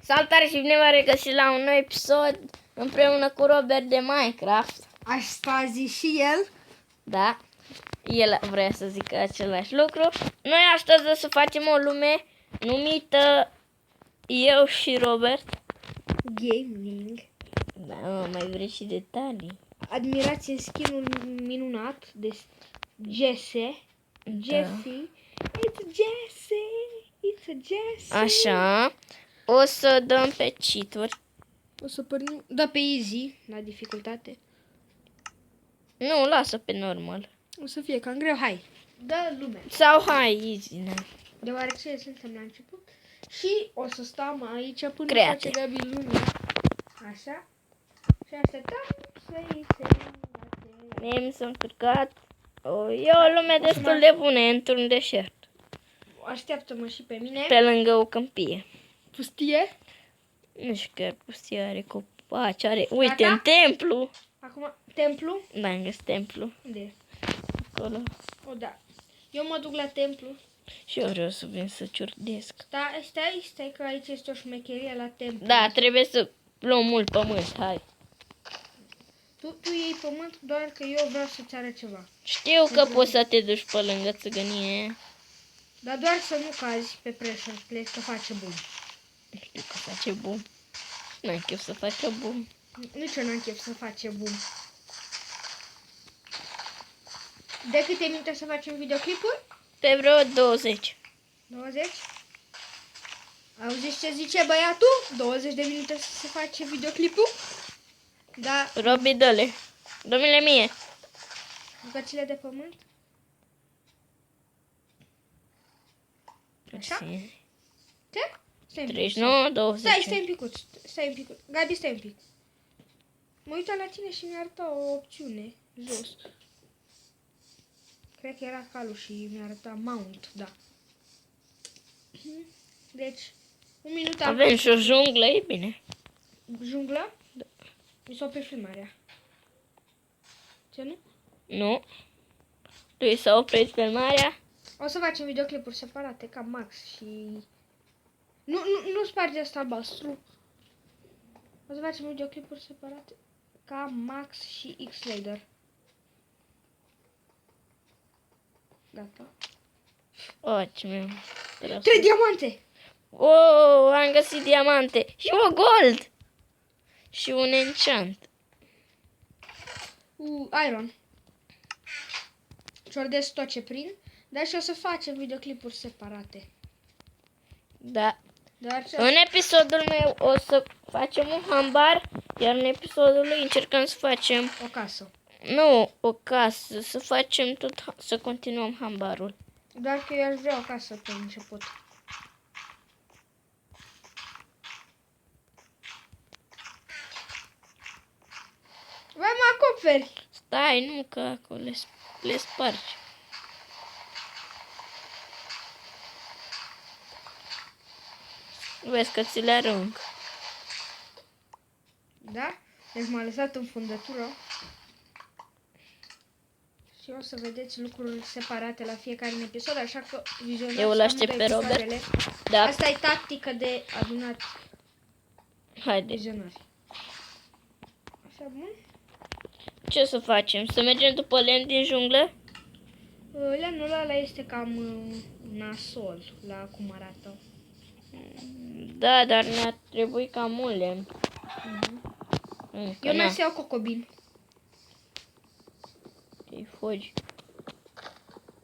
Salutare și bine v-am regăsit la un nou episod împreună cu Robert de Minecraft. Asta a zis și el. Da, el vrea să zică același lucru. Noi astăzi o să facem o lume numită Eu și Robert. Gaming. Da, mai vrei și detalii. Admirați skin-ul minunat de Jesse. Jesse. It's Jesse. It's a Jesse. Așa, o să dăm pe cheat-uri. O să pornim. Da, pe easy, la dificultate. Nu, lasă pe normal. O să fie cam greu. Hai. Da, lume. Sau hai, easy, ne. Deoarece suntem la început. Și o să stăm aici până Create. face Gabi lumea. Așa. Și așteptăm să iei se. Mie mi s-a încărcat. E o lume destul de bună, e într-un deșert. Așteaptă-mă și pe mine. Pe lângă o câmpie. Pustie. Nu știu că pustie are copaci, are... Uite, Gata? în templu. Acum, templu. Da, am găsit templu. Unde e? Acolo. O, da. Eu mă duc la templu. Și eu vreau să vin să ciurdesc. Stai că aici este o șmecherie la templu. Da, trebuie să luăm mult pământ, hai. Tu iei pământ, doar că eu vreau să-ți arăt ceva. Știu că poți să te duci pe lângă țigănie. Dar doar să nu cazi pe pressure plate, că face bun. Nu știu că face bun. N-am chef să facă bun. Nici eu n-am chef să face bun. De câte minute să facem videoclipuri? Pe vreo 20. 20? Auziți ce zice băiatul? 20 de minute să se face videoclipul? Da, Robi, dă-le. Domnule mie. bucățile de pământ. Așa? Ce? Stai un pic. 39, 20. Stai un picuț. Stai un pic. Gabi, stai un pic. Mă uitam la tine și mi-a arătat o opțiune jos. Cred că era calul și mi-a arătat mount, da. Deci, un minut Avem și o junglă, e bine. junglă. Da. Mi s-o pe filmarea. Ce nu? Nu. Tu s-a oprit filmarea. O să facem videoclipuri separate ca Max și... Nu sparge asta albastru. O să facem videoclipuri separate ca Max și X-Raider. Gata. O, ce mi-am... 3 diamante! Oh, am găsit diamante. Și o gold. Și un enchant. Iron. Ciordesc tot ce prind. Dar și o să facem videoclipuri separate. Da. Dar În episodul meu o să facem un hambar, iar în episodul lui încercăm să facem, o casă. nu o casă, să facem tot, să continuăm hambarul. Doar că eu aș vrea o casă pe început. Vai, mă acoperi! Stai, nu că acolo le spargi. Vezi că ți le arunc. Da? Deci m-a lăsat în fundătură. Și o să vedeți lucruri separate la fiecare episod, așa că vizionați Eu îl aștept amândoi pe Robert. episoadele. Da, Asta e tactică de adunat haide. vizionari. Așa, bun? Ce să facem? Să mergem după lemn din junglă? Lemnul ăla este cam nasol la cum arată. Da, dar ne-ar trebui cam mult lemn. Încă Eu na. n-am să iau cocobin. Îi fugi.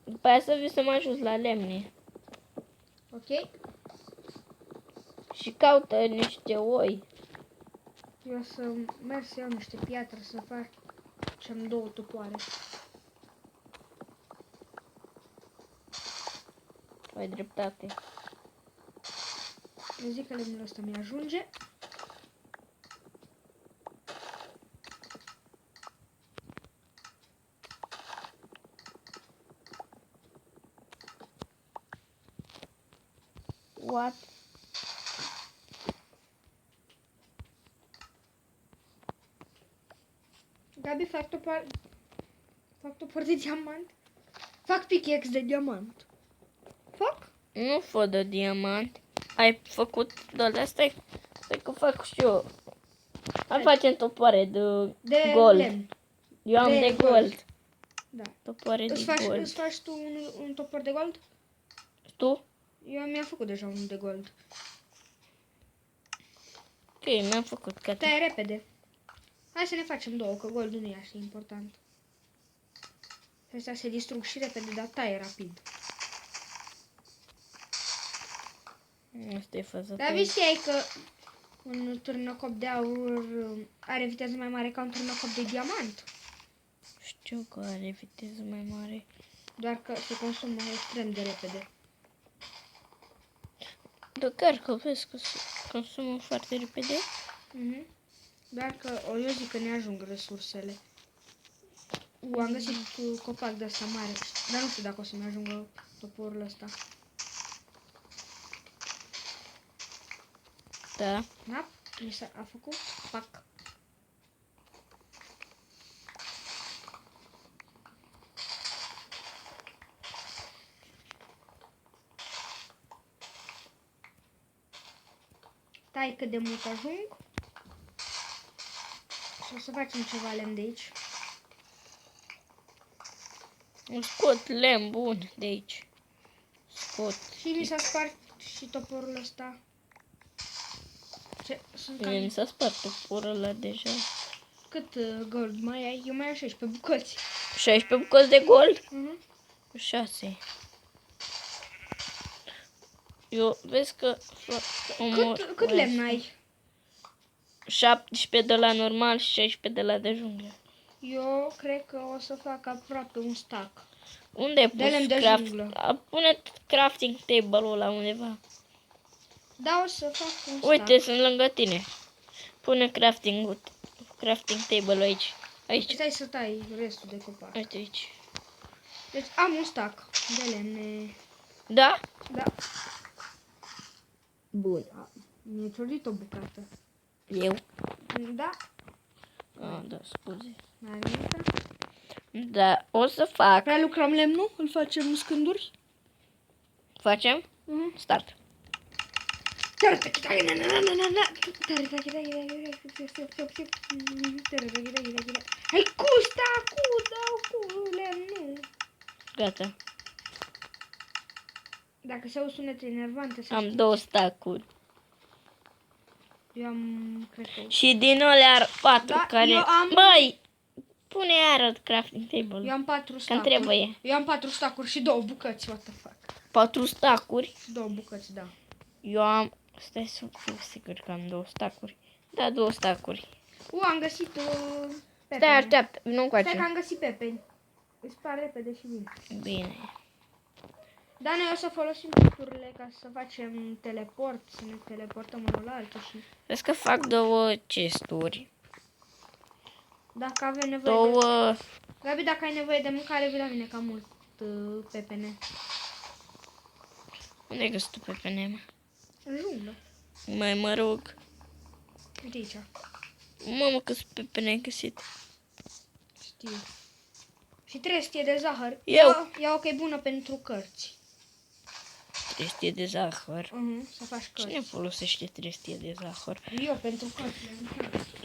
După aia să vii să mă ajut la lemne. Ok? Și caută niște oi. Eu o să merg să iau niște piatră să facem 2 tupoare. Ai dreptate. Eu zic că lemnul ăsta mi-ajunge. What? Gabi, fac topor de diamant. Fac pickaxe de diamant. Fac? Nu fă de diamant. Ai făcut de astea Stai că fac și eu. Hai facem topoare de De gold. lemn. Eu am de de gold. gold. Da. Topoare de gold. Îți faci tu un topor de gold? Tu? Eu mi-am făcut deja unul de gold. Ok, mi-am făcut gata. Stai repede. Hai să ne facem două, că goldul nu e așa important. Astea se distrug și repede, dar taie rapid. Asta e faza Dar ta. știai că un târnăcop de aur are viteză mai mare ca un târnăcop de diamant? Știu că are viteză mai mare. Doar că se consumă extrem de repede. Dar chiar că vezi că se consumă foarte repede. Mhm. Doar că eu zic că ne ajung resursele. Am găsit copac de ăsta mare, dar nu știu dacă o să-mi ajungă toporul ăsta. Da. Da? Mi s-a făcut pac. Tai cât de mult ajung. Și o să facem ceva lemn de aici. Îmi scot lemn bun de aici. Scot. Și mi s-a spart și toporul ăsta. Ce? Sunt Mie mi cam... s-a spart toporul ăla deja. Cât gold mai ai? Eu mai am 16 bucăți. 16 bucăți de gold? 6. Eu vezi că Cât lemn ai? 17 de la normal și 16 de la de junglă. Eu cred că o să fac aproape un stack. Unde ai De lemn pus de junglă. Pune crafting table-ul ăla undeva. Da, o să fac un Uite, stack. sunt lângă tine. Pune crafting table-ul aici. Aici. Stai să tai restul de copac. Uite aici. Deci am un stack de lemne. Da? Da. Bun. Mi-a ciorit o bucată. Eu? Da. Da, scuze. Mai am. Da, o să fac. Prelucrăm lemnul? Îl facem scânduri? Facem? Start. Hai cu stacul, dau cu lemnul. Gata. Dacă se auzi sunete enervante, să Am știi. 2 stack-uri. Eu am, cred că... Și din alea 4 Da, care... eu am- Băi! Pune iară crafting table. Eu am 4 Că stacuri. trebuie. Eu am 4 stacuri și 2 bucăți, what the fuck. 4 stack-uri. 2 bucăți, da. Eu am... Stai să fiu sigur că am 2 stack-uri. Da, 2 stack-uri. Am găsit pepene. Stai, așteaptă. Nu Stai că încoace. am găsit pepeni. Îi spar repede și vin. Bine. Dar noi o să folosim picturile ca să facem teleport, să ne teleportăm unul la altul și Vezi că fac 2 chesturi. dacă avem nevoie de... 2... Gabi, dacă ai nevoie de mâncare, vii la mine ca mult pepene. Unde ai găsit tu pe PNM? În junglă. Mai mă rog. Uite aici. Mamă, câți pepene ai găsit. Știu. Și trestie de zahăr. Eu. Ia o că e bună pentru cărți. Trestie de zahăr. Să faci Cine cărți. folosește trestie de zahăr? Eu pentru cărți.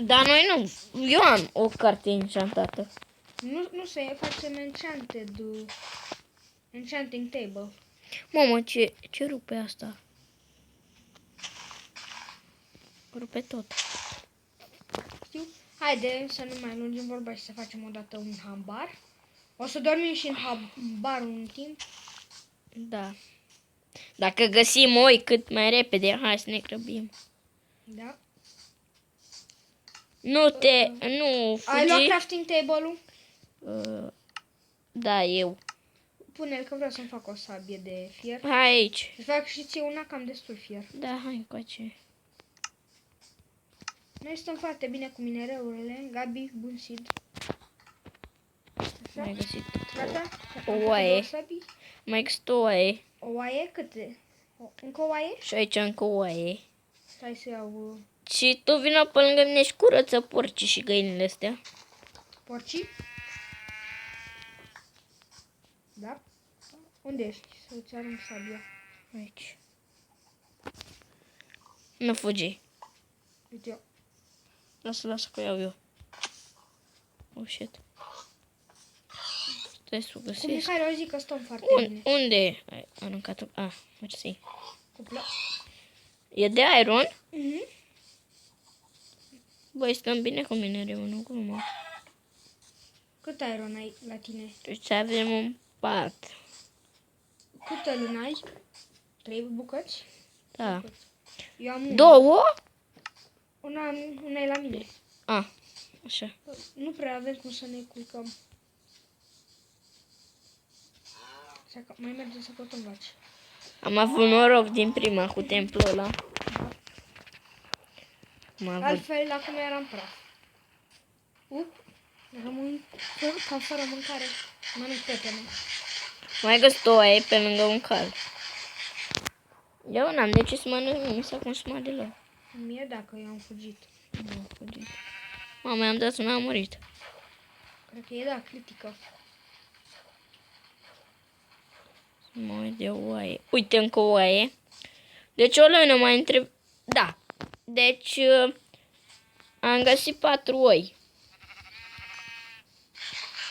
Dar noi nu. Eu am o carte enchantată. Nu se facem enchanting table. Mamă, ce rupe asta? Rupe tot. Știu? Haide să nu mai lungim vorba și să facem odată un hambar. O să dormim și în hambar un timp. Da. Dacă găsim oi cât mai repede, hai să ne grăbim. Da. Nu fugi. Ai luat crafting table-ul? Da, eu. Pune-l că vreau să-mi fac o sabie de fier. Hai aici. Îți fac și ție una, cam destul fier. Da, hai încoace. Noi stăm foarte bine cu minereurile. Gabi, bun seed. Așa. Mai găsit. Gata? O oaie. Două sabii. Mai găsit o oaie. O oaie? Câte? Încă o oaie? Și aici încă o oaie. Stai să iau Și tu vină pe lângă mine și curăță porcii și găinile astea. porcii. Da? Unde ești? Să-ți arunc sabia. Aici. Nu fugi. Uite eu. Lasă că iau eu. Oh, shit. Stai să o Cu găsesc. Mihai eu zic că stăm foarte bine. Unde ai aruncat-o? Ah, mersi. Cuplă. E de iron? Mhm. Băi, stăm bine cu minereu, nu glumă. Cât iron ai la tine? Deci avem un pat. Câtă lână ai? 3 bucăți? Da. Eu am una. 2? Una e la mine. Ah, așa. Nu prea avem cum să ne culcăm. Mai mergem să căutăm vaci. Am avut noroc din prima cu templul ăla. Am avut. Altfel, acum eram praf. Rămân ca fără mâncare. Mănânc pepene. Mai găsit o oaie pe lângă un cal. Eu n-am de ce să mănânc, nu mi s-a consumat deloc. Mie dacă eu am fugit. Nu am fugit. Mama, i-am dat una, a murit. Cred că e da, critică. Mă uit de oaie. Uite încă o oaie. Deci o lună mai întreb. Da. Deci am găsit 4 oi.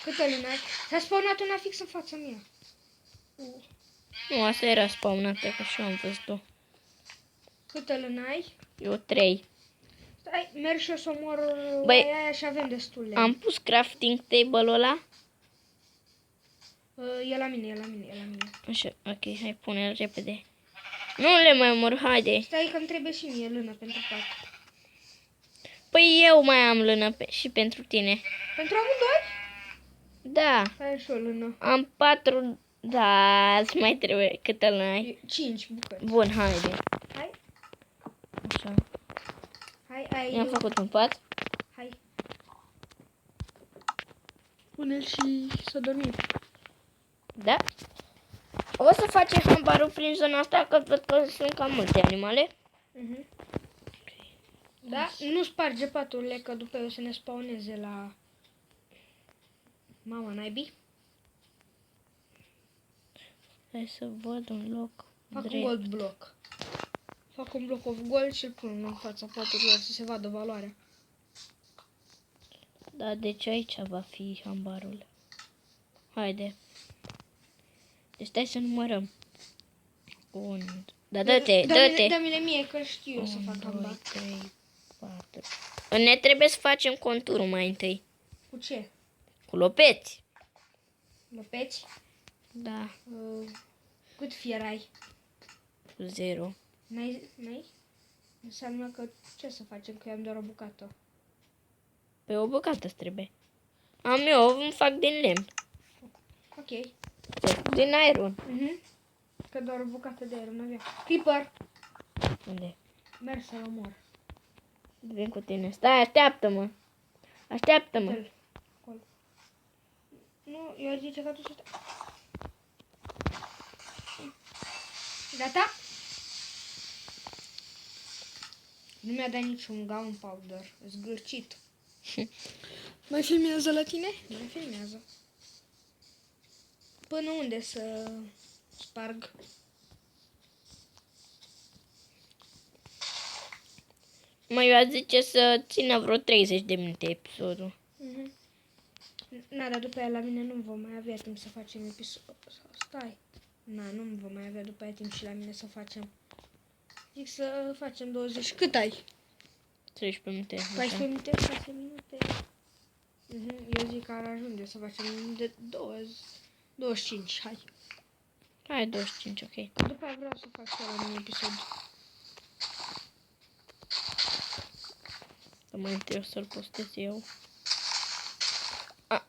Câtă lână ai? S-a spawnat una fix în fața mea. Nu, asta era spawnată, că și eu am văzut-o. Câtă lână ai? Eu 3. Stai, merg și eu să omor Băi, oaia aia și avem destule. Am pus crafting table-ul ăla. E la mine, e la mine, e la mine. Așa, ok, hai pune-l repede. Nu le mai omor, haide. Stai că îmi trebuie și mie lână pentru pat. Păi eu mai am lână și pentru tine. Pentru amândoi? Da, Hai și o lână. am 4. Da, îți mai trebuie. Câtă lână ai? 5 bucăți. Bun, haide. Hai, Așa. hai. I-am făcut un pat. Hai. Pune-l și să dormim. Da. O să facem hambarul prin zona asta, că văd că sunt cam multe animale. Mhm. Da? Nu sparge paturile, că după o să ne spawneze la mama naibii. Hai să văd un loc. Fac un drept. gold block. Fac un block of gold și îl pun în fața paturilor să se vadă valoarea. Da, deci aici va fi hambarul. Haide. Deci stai să numărăm. 1. Da, dă-te, dă-te. Dă-mi-le mie, că știu eu să 1, fac 2, hambar. 3, 4. Ne trebuie să facem conturul mai întâi. Cu ce? Cu lopeți. Lopeți? Da. Cât fier ai? Cu 0. N-ai? Înseamnă că ce să facem, că eu am doar o bucată. Pe o bucată trebuie. Am eu, îmi fac din lemn. Ok. Din iron. Că doar o bucată de aer, n-avea. Creeper! Unde? Merg să-l omor. Vin cu tine. Stai, așteaptă-mă. Așteaptă-mă. Dă-l. Acolo. Nu, eu zice că tu să stai. Gata? Nu mi-a dat niciun gunpowder. Zgârcit. Mai filmează la tine? Mai filmează. Până unde să sparg? Eu aș zice să țină vreo 30 de minute episodul. Na, dar după aia la mine nu vom mai avea timp să facem episod. Stai. Nu vom mai avea după aia timp și la mine să facem. Zic să facem 20. Cât ai? 13 minute. 14 minute? 6 minute? Eu zic că ar ajunge să facem de 25. Hai. Hai, 25, ok. După aia vreau să fac și la un episod. Să mai întâi o să-l postez eu.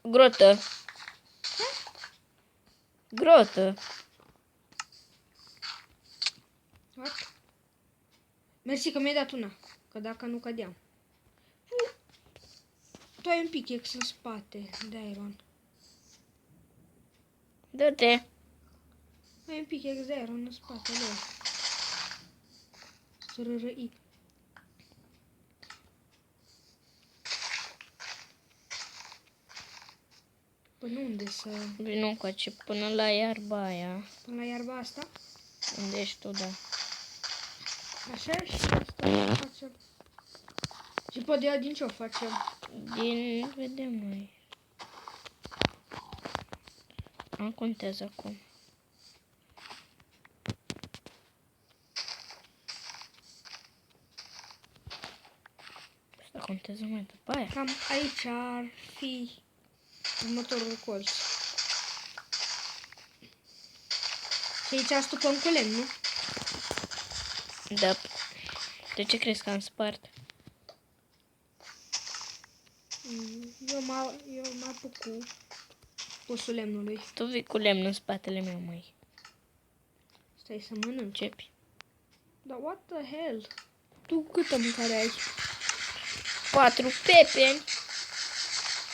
Grotă. Grotă. What? Mersi că mi-ai dat una. Că dacă nu cădeam. Tu ai un pickaxe în spate de iron. Dă-te. Ai un pickaxe de iron în spate, lor. Sărărăi. Până unde să... Vino încoace până la iarba aia. Până la iarba asta? Unde ești tu, da. Așa și asta facem. Tipă de ea din ce o facem? Din... vedem noi. Nu contează acum. Asta contează mai după aia. Cam aici ar fi următorul colț. Și aici stupăm cu lemn, nu? Da. De ce crezi că am spart? Eu mă apuc cu pusul lemnului. Tu vii cu lemn în spatele meu, măi. Stai să mănânc. Începi. Dar what the hell? Tu câtă mâncare ai? 4 pepeni.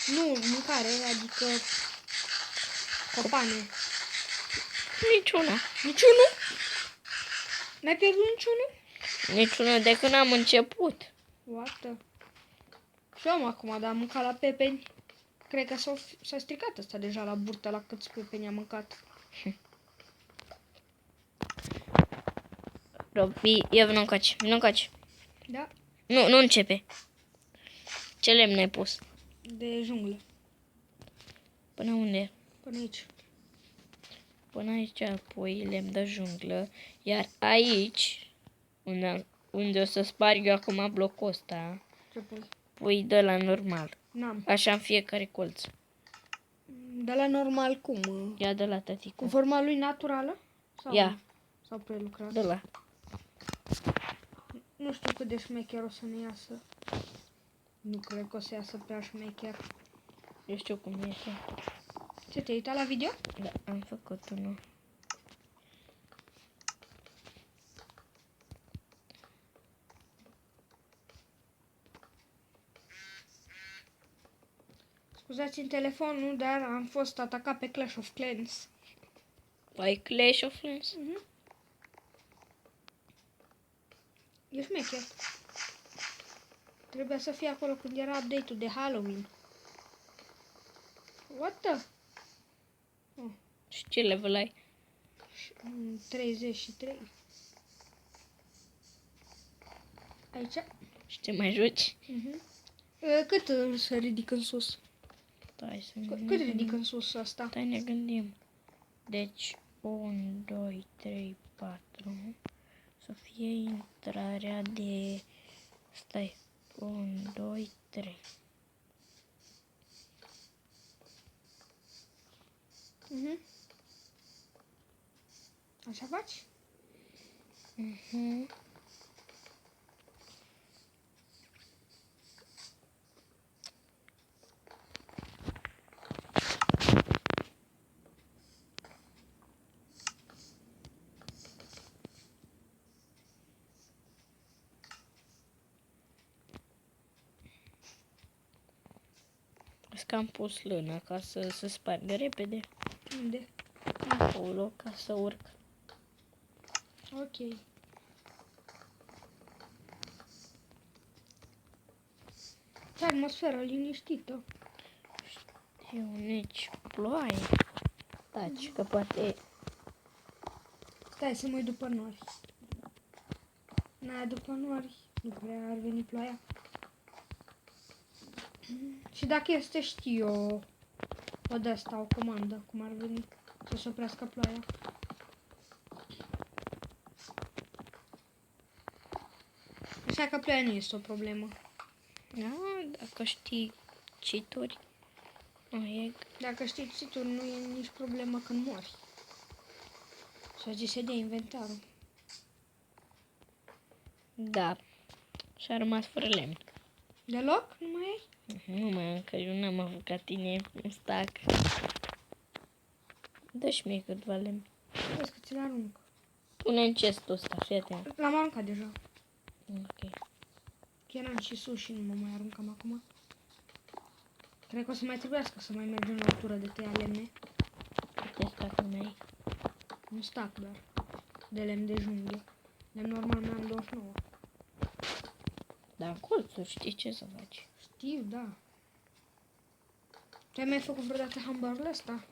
Nu, mâncare, adică copane. Niciuna. Niciunul? N-ai pierdut niciunul? Niciuna de când am început. What the... Și eu am acum, dar am mâncat la pepeni. Cred că s-a stricat ăsta deja la burtă, la câți pepeni am mâncat. Robi, eu vin încoace, vin încoace. Da? Nu începe. Ce lemn ai pus? De junglă. Până unde? Până aici. Până aici, apoi lemn de junglă. Iar aici, unde o să sparg eu acum blocul ăsta, Ce pui? pui de la normal. N-am. Așa în fiecare colț. De la normal cum? Ia de la Cu tăticu. forma lui naturală? Sau, Ia. Sau prelucrat? De la. Nu știu cât de șmecher o să ne iasă. Nu cred că o să iasă prea șmecher. Eu știu cum este. Ce, te-ai uitat la video? Da, am făcut unul. Scuzați-mi telefonul, dar am fost atacat pe Clash of Clans. Ai Clash of Clans? E șmecher. Trebuia să fie acolo când era update-ul de Halloween. What the? Și ce level ai? 33. Aici? Și ce mai joci? Cât să ridic în sus? Stai să Cât ridic în sus asta? Stai, ne gândim. Deci, 1, 2, 3, 4. Să fie intrarea de... Stai. 1, 2, 3. Așa faci? Vezi că am pus lână ca să se spargă repede. Unde? Acolo, ca să urc. Ok. Ce atmosferă liniștită. Eu nici ploaie. Taci, că poate... Stai să mă uit după nori. N-aia după nori. Nu prea ar veni ploaia. Și dacă este, știu o de asta, o comandă, cum ar veni să se oprească ploaia. Așa că ploaia nu este o problemă. Da, dacă știi cituri. Dacă știi cituri, nu e nici problemă când mori. Sau ți se dea inventarul. Da. Și a rămas fără lemn. Deloc? Nu mai ai? Nu mai am, că eu n-am avut ca tine un stack. Dă-și mie câtva lemn. Vezi că ți-l arunc. Pune în chestul ăsta, fii atent. L-am aruncat deja. Ok. Că eram și sus și nu mă mai aruncam acum. Cred că o să mai trebuiască să mai mergem la o tură de tăia lemne. Ce stack nu mai ai? Un stack doar. De lemn de junglă. Lemn normal mai am 29. Dar în colțuri știi ce să faci. Știu, da. Tu ai mai făcut vreodată hamburgerul ăsta?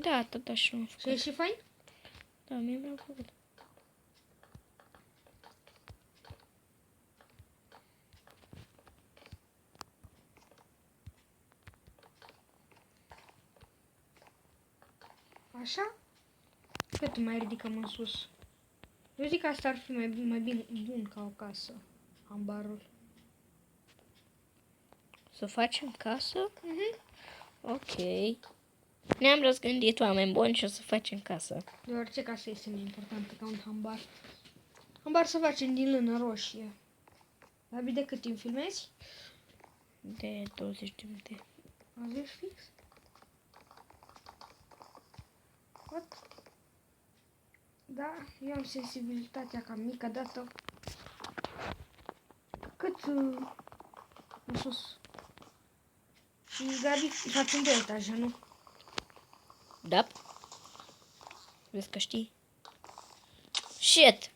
Da, tot așa am Și e făcut. și fain? Da, mie mi-a făcut. Așa? Cât mai ridicăm în sus? Eu zic că asta ar fi mai bine, bun ca o casă. Ambarul. Să facem casă? Mhm. Ok. Ne-am răzgândit, oameni buni, și o să facem casă. De orice casă este mai importantă ca un hambar. Hambar să facem din lână roșie. Gabi, de cât timp filmezi? De 20 de minute. Azi fix? What? Da, eu am sensibilitatea cam mică dată. Cât în sus. Și Gabi, facem 2 etaje, nu? Da? Vezi că știi? Shit!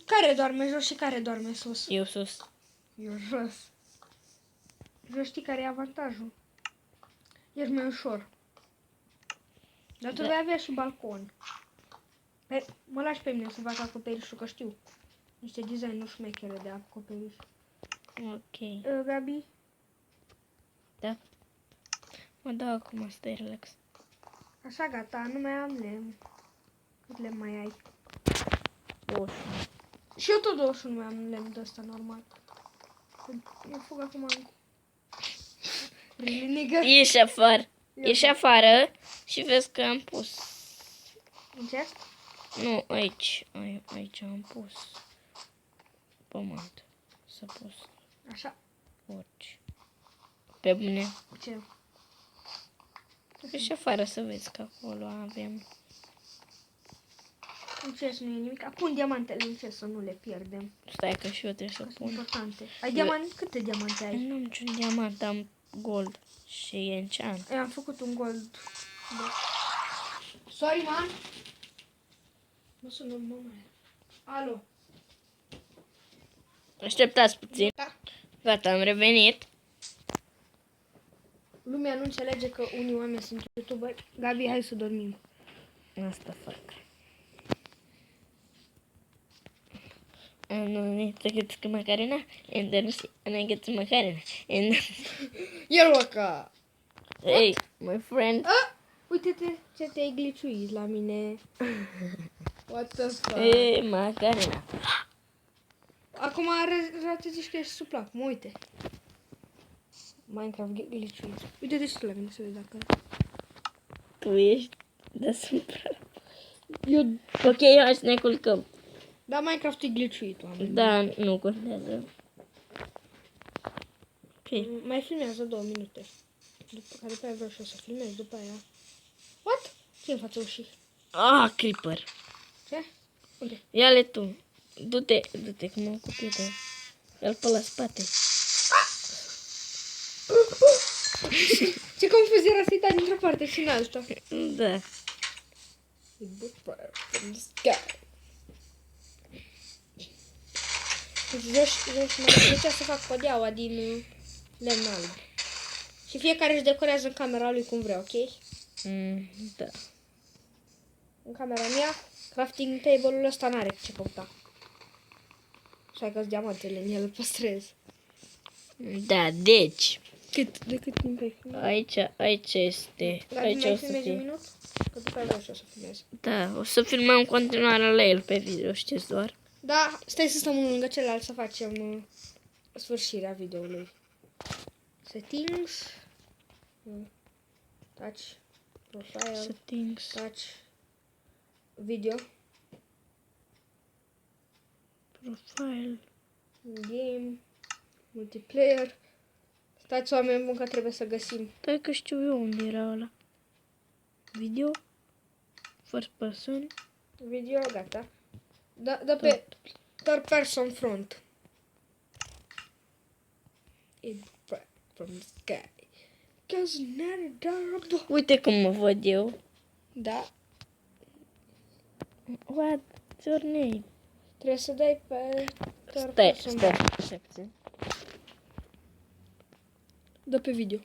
Care doarme jos și care doarme sus? Eu sus. Eu jos. Eu știi care e avantajul? Ești mai ușor. Dar tu Da. vei avea și balcon. Mă lași pe mine să fac acoperișul, că știu. Niște design-uri șmechere de acoperiș. Ok. Gabi, Da. Mă dau acum, stai relax. așa gata, nu mai am lemn. Cât lemn mai ai? 21. Și eu tot 21 mai am lemn de ăsta normal. Eu fug acum în... Really, nigga? Ieși afară. Ieși afară și vezi că am pus. În chest? Nu, aici. Aici am pus pământ. S-a pus Așa. orice. Pe bune. Ce? Ieși afară să vezi că acolo avem. În chest nu e nimic. Pun diamantele în chest să nu le pierdem. Stai că și eu trebuie să Sunt pun. importante. Ai diamante? Câte diamante ai? Nu am niciun diamant, am gold și enchant. Eu am făcut un gold. Da. Sorry, man. Mă sună mama. Alo. Așteptați puțin. Da. Gata, am revenit. Lumea nu înțelege că unii oameni sunt youtuberi. Gabi, hai să dormim. Asta fac. Nu need to get to Macarena, and then I get to Macarena, and El că. hey, my friend, Uite-te ce te-ai gliciuit la mine. What the fuck? hey, Macarena. Acum arată zici că ești suplac. Mă uite. Minecraft gliciuit. Uite-te și tu la mine să vezi dacă... Tu ești deasupra. Eu... Ok, hai să ne culcăm. Da, Minecraft e gliciuit, oameni. Da, nu contează. Ok. Mai filmează 2 minute. După care pe aia vreau și eu să filmez după aia. What? Ce în fața ușii? Ah, creeper. Ce? Unde? Ia-le tu. Du-te, că mă ocup eu de el pe la spate. Ce confuzie era să-i dai dintr-o parte și în alta. Da. Deci mă plăcea să fac podeaua din lemn alb. Și fiecare își decorează în camera lui cum vrea, ok? Da. În camera mea, crafting table-ul ăsta n-are ce căuta. Așa că-s diamantele în el, îl păstrez. Da, deci. De cât timp ai filmat? Aici este. Dar Aici mai o să filmezi un fie. minut? Că după aia vreau și eu să filmez. Da, o să filmăm în continuare la el pe video, știți doar. Da, stai să stăm unul lângă celălalt să facem sfârșirea videoului. Settings. Touch. Profile. Settings. Touch. Video. Profile. Game. Multiplayer. Stați oameni buni că trebuie să găsim. Stai că știu eu unde era ăla. Video. First person. Video, gata. Da pe third person front. In front from the sky. Cause not adorable. Uite cum mă văd eu. Da. What's your name? Trebuie să dai pe third Stai person. puțin. Dă pe video.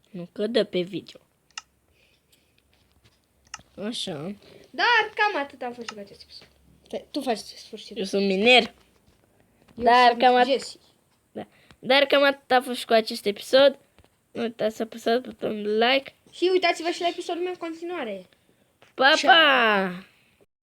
Nu, că dă pe video. Așa. Dar cam atât am fost cu acest episod. Stai, tu faci sfârșitul. Eu sunt miner. Eu Dar sunt cam atât. Jessie. Da. Dar cam atât a fost cu acest episod. Nu uitați să apăsați butonul de like Și uitați-vă și la episodul meu în continuare. Pa, pa!